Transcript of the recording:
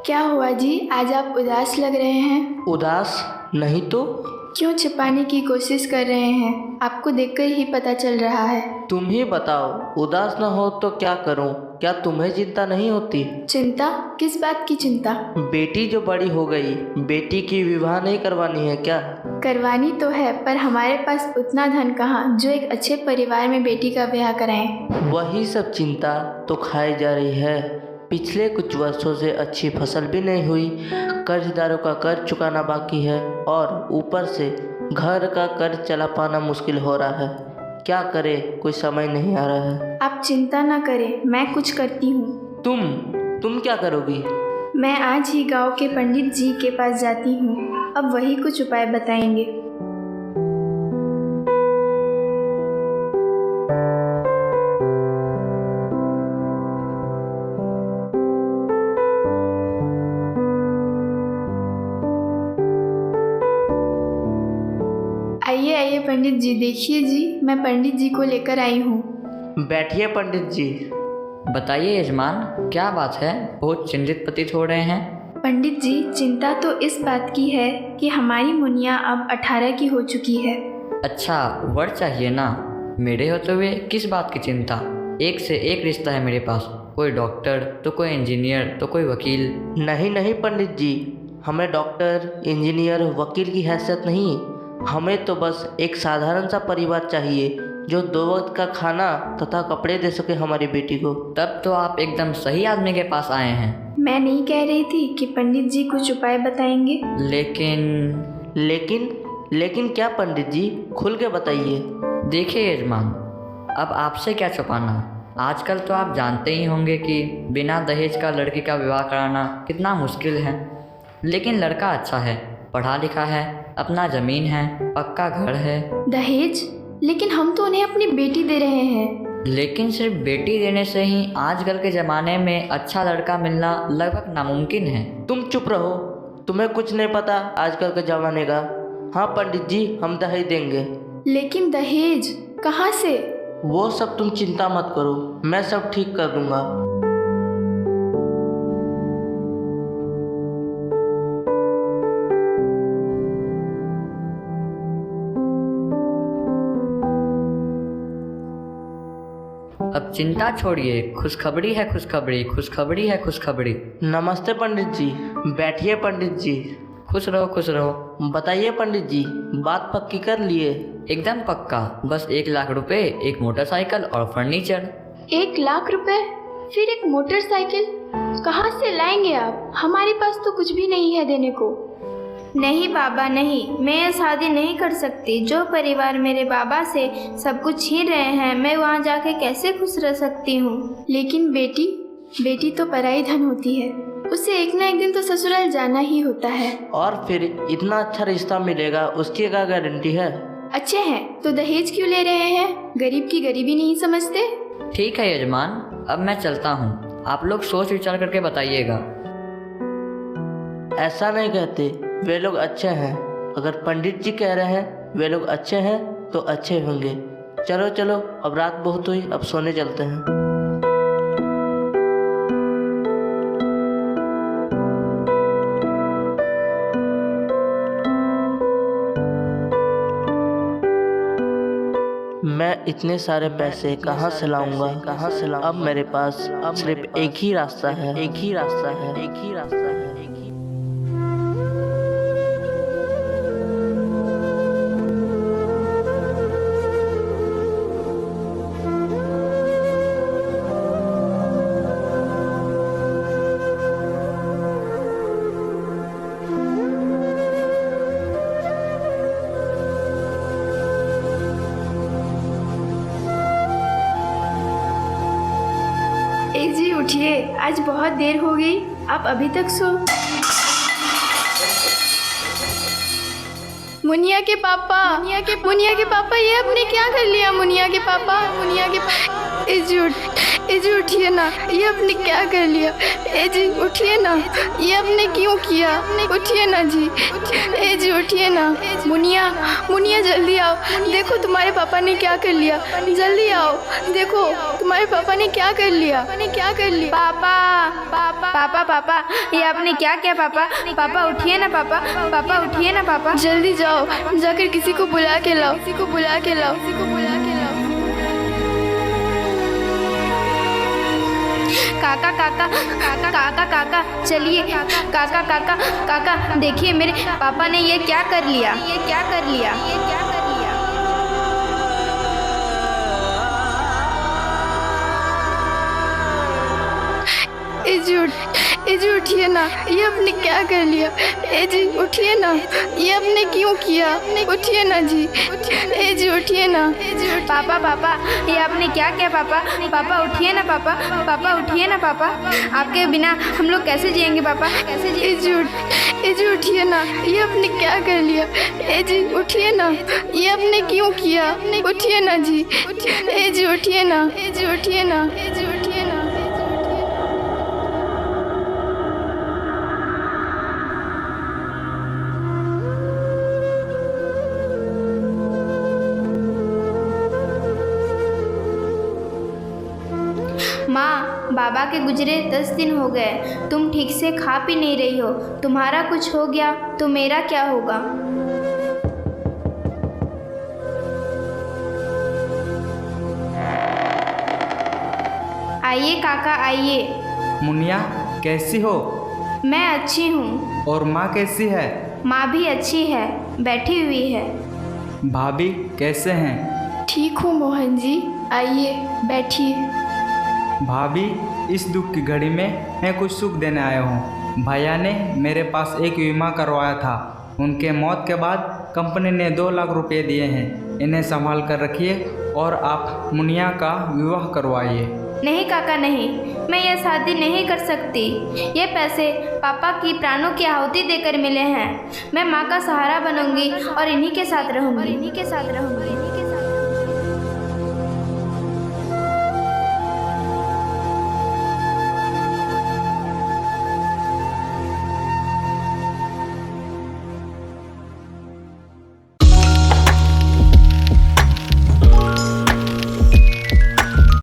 क्या हुआ जी, आज आप उदास लग रहे हैं? उदास नहीं तो। क्यों छिपाने की कोशिश कर रहे हैं? आपको देखकर ही पता चल रहा है। तुम ही बताओ, उदास न हो तो क्या करूं? क्या तुम्हें चिंता नहीं होती? चिंता? किस बात की चिंता? बेटी जो बड़ी हो गई, बेटी की विवाह नहीं करवानी है क्या? करवानी तो है, पर हमारे पास उतना धन कहाँ जो एक अच्छे परिवार में बेटी का ब्याह कराएं। वही सब चिंता तो खाई जा रही है। पिछले कुछ वर्षों से अच्छी फसल भी नहीं हुई, कर्जदारों का कर्ज चुकाना बाकी है और ऊपर से घर का कर्ज चला पाना मुश्किल हो रहा है। क्या करे, कोई समझ नहीं आ रहा है। आप चिंता न करें, मैं कुछ करती हूँ। तुम क्या करोगी? मैं आज ही गांव के पंडित जी के पास जाती हूँ, अब वही कुछ उपाय बताएंगे। आइए आइए पंडित जी, देखिए जी, मैं पंडित जी को लेकर आई हूँ। बैठिए पंडित जी। बताइए यजमान, क्या बात है? बहुत चिंतित प्रतीत हो रहे हैं। पंडित जी, चिंता तो इस बात की है कि हमारी मुनिया अब 18 की हो चुकी है। अच्छा, वर चाहिए ना? मेरे होते हुए किस बात की चिंता? एक से एक रिश्ता है मेरे पास, कोई डॉक्टर तो कोई इंजीनियर तो कोई वकील। नहीं पंडित जी, हमें डॉक्टर, इंजीनियर, वकील की हैसियत नहीं। हमें तो बस एक साधारण सा परिवार चाहिए जो 2 वक्त का खाना तथा कपड़े दे सके हमारी बेटी को। तब तो आप एकदम सही आदमी के पास आए हैं। मैं नहीं कह रही थी कि पंडित जी कुछ उपाय बताएंगे। लेकिन क्या पंडित जी, खुल के बताइए। देखिए यजमान, अब आपसे क्या छुपाना। आजकल तो आप जानते ही होंगे कि बिना दहेज का लड़की का विवाह कराना कितना मुश्किल है। लेकिन लड़का अच्छा है, पढ़ा लिखा है, अपना ज़मीन है, पक्का घर है। दहेज? लेकिन हम तो उन्हें अपनी बेटी दे रहे हैं। लेकिन सिर्फ बेटी देने से ही आजकल के ज़माने में अच्छा लड़का मिलना लगभग नामुमकिन है। तुम चुप रहो, तुम्हें कुछ नहीं पता आजकल के ज़माने का। हाँ पंडित जी, हम दहेज देंगे। लेकिन दहेज कहाँ से? वो सब तुम चिंता मत करो, मैं सब ठीक कर दूंगा। अब चिंता छोड़िए, खुशखबरी है खुशखबरी, खुशखबरी है खुशखबरी। नमस्ते पंडित जी। बैठिए पंडित जी। खुश रहो खुश रहो। बताइए पंडित जी, बात पक्की कर लिए? एकदम पक्का, बस 1 लाख रुपए, एक मोटरसाइकिल और फर्नीचर। 1 लाख रुपए? फिर एक मोटरसाइकिल? कहाँ से लाएंगे आप? हमारे पास तो कुछ भी नहीं है देने को। नहीं बाबा नहीं, मैं ये शादी नहीं कर सकती। जो परिवार मेरे बाबा से सब कुछ छीन रहे हैं, मैं वहाँ जाके कैसे खुश रह सकती हूँ? लेकिन बेटी तो पराई धन होती है, उसे एक ना एक दिन तो ससुराल जाना ही होता है। और फिर इतना अच्छा रिश्ता मिलेगा, उसकी क्या गारंटी है? अच्छे हैं तो दहेज क्यों ले रहे हैं? गरीब की गरीबी नहीं समझते? ठीक है यजमान, अब मैं चलता हूँ। आप लोग सोच विचार करके बताइएगा। ऐसा नहीं कहते, वे लोग अच्छे हैं। अगर पंडित जी कह रहे हैं वे लोग अच्छे हैं तो अच्छे होंगे। चलो, अब रात बहुत हुई, अब सोने चलते हैं। मैं इतने सारे पैसे कहाँ से लाऊंगा? अब मेरे पास सिर्फ एक ही रास्ता है। जी उठिए, आज बहुत देर हो गई, आप अभी तक सो। मुनिया के पापा, ये आपने क्या कर लिया? मुनिया के पापा, ए जी उठिए ना, ये आपने क्या कर लिया? ए जी उठिए ना, ये आपने क्यों किया? उठिए ना जी, ए जी उठिए ना। मुनिया, मुनिया जल्दी आओ, देखो तुम्हारे पापा ने क्या कर लिया। जल्दी आओ, देखो तुम्हारे पापा ने क्या कर लिया। पापा पापा पापा पापा, ये आपने क्या किया? पापा पापा उठिए ना, पापा पापा उठिए ना। पापा जल्दी जाओ, जाकर किसी को बुला के लाओ। काका काका काका काका काका चलिए। काका काका काका देखिए, मेरे पापा ने ये क्या कर लिया। ए जी उठिए ना, ये आपने क्या कर लिया। ए जी उठिए ना, ये आपने क्यों किया। उठिए ना जी, ए जी उठिए ना। पापा पापा, ये आपने क्या किया। पापा पापा उठिए ना। पापा उठिए ना। पापा आपके बिना हम लोग कैसे जिएंगे। पापा ए जी उठिए ना, ये आपने क्या कर लिया। ए जी उठिए ना, ये आपने क्यों किया। उठिए ना जी, ए जी उठिए ना। माँ, बाबा के गुजरे 10 दिन हो गए, तुम ठीक से खा पी नहीं रही हो। तुम्हारा कुछ हो गया तो मेरा क्या होगा। आइए काका आइए। मुनिया कैसी हो? मैं अच्छी हूँ। और माँ कैसी है? माँ भी अच्छी है, बैठी हुई है। भाभी कैसे हैं? ठीक हूँ मोहन जी, आइए बैठिए। भाभी, इस दुख की घड़ी में मैं कुछ सुख देने आया हूँ। भैया ने मेरे पास एक बीमा करवाया था। उनके मौत के बाद कंपनी ने 2 लाख रुपए दिए हैं। इन्हें संभाल कर रखिए और आप मुनिया का विवाह करवाइए। नहीं काका नहीं, मैं ये शादी नहीं कर सकती। ये पैसे पापा की प्राणों की आहुति देकर मिले हैं। मैं माँ का सहारा बनूंगी और इन्हीं के साथ रहूंगी।